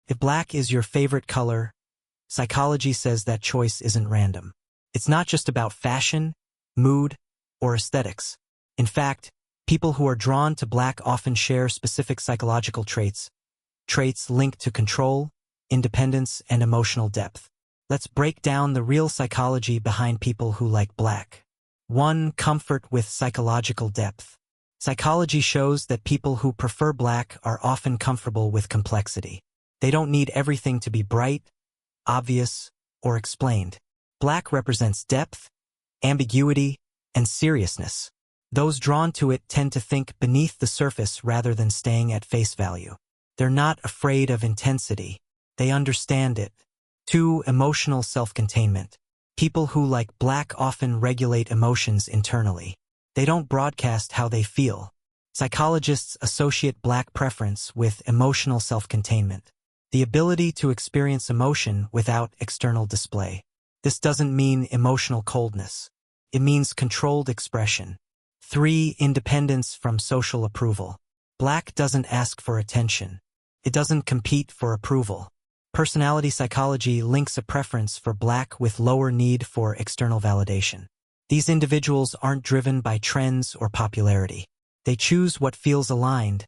If black is your favorite color, psychology says that choice isn't random. It's not just about fashion, mood, or aesthetics. In fact, people who are drawn to black often share specific psychological traits linked to control, independence, and emotional depth. Let's break down the real psychology behind people who like black. 1. Comfort with psychological depth. Psychology shows that people who prefer black are often comfortable with complexity. They don't need everything to be bright, obvious, or explained. Black represents depth, ambiguity, and seriousness. Those drawn to it tend to think beneath the surface rather than staying at face value. They're not afraid of intensity. They understand it. 2. Emotional self-containment. People who like black often regulate emotions internally. They don't broadcast how they feel. Psychologists associate black preference with emotional self-containment, the ability to experience emotion without external display. This doesn't mean emotional coldness. It means controlled expression. 3. Independence from social approval. Black doesn't ask for attention. It doesn't compete for approval. Personality psychology links a preference for black with lower need for external validation. These individuals aren't driven by trends or popularity. They choose what feels aligned,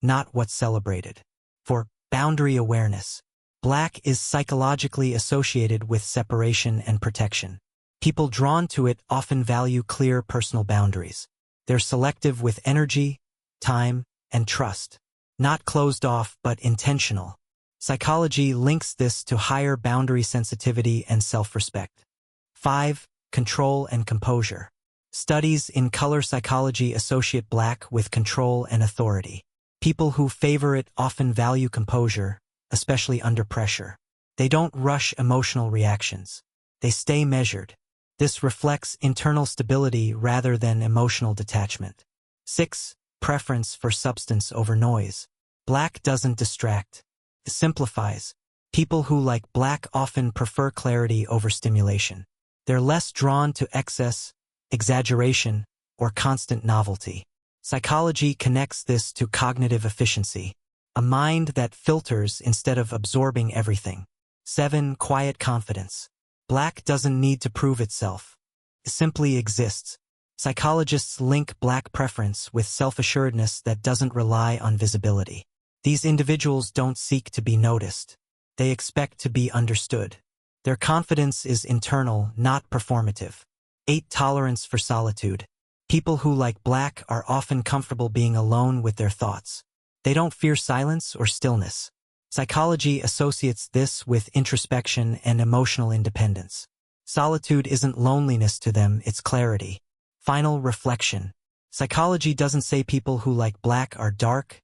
not what's celebrated. 4. Boundary awareness. Black is psychologically associated with separation and protection. People drawn to it often value clear personal boundaries. They're selective with energy, time, and trust. Not closed off, but intentional. Psychology links this to higher boundary sensitivity and self-respect. 5. Control and composure. Studies in color psychology associate black with control and authority. People who favor it often value composure, especially under pressure. They don't rush emotional reactions. They stay measured. This reflects internal stability rather than emotional detachment. 6. Preference for substance over noise. Black doesn't distract. It simplifies. People who like black often prefer clarity over stimulation. They're less drawn to excess, exaggeration, or constant novelty. Psychology connects this to cognitive efficiency, a mind that filters instead of absorbing everything. 7. Quiet confidence. Black doesn't need to prove itself. It simply exists. Psychologists link black preference with self-assuredness that doesn't rely on visibility. These individuals don't seek to be noticed. They expect to be understood. Their confidence is internal, not performative. 8. Tolerance for solitude. People who like black are often comfortable being alone with their thoughts. They don't fear silence or stillness. Psychology associates this with introspection and emotional independence. Solitude isn't loneliness to them, it's clarity. Final reflection. Psychology doesn't say people who like black are dark,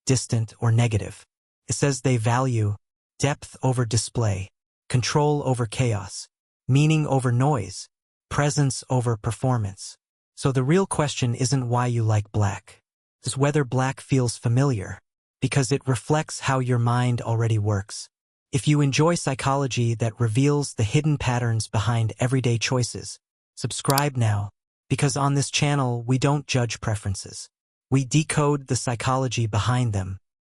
distant, or negative. It says they value depth over display, control over chaos, meaning over noise, presence over performance. So the real question isn't why you like black. It's whether black feels familiar, because it reflects how your mind already works. If you enjoy psychology that reveals the hidden patterns behind everyday choices, subscribe now, because on this channel we don't judge preferences. We decode the psychology behind them,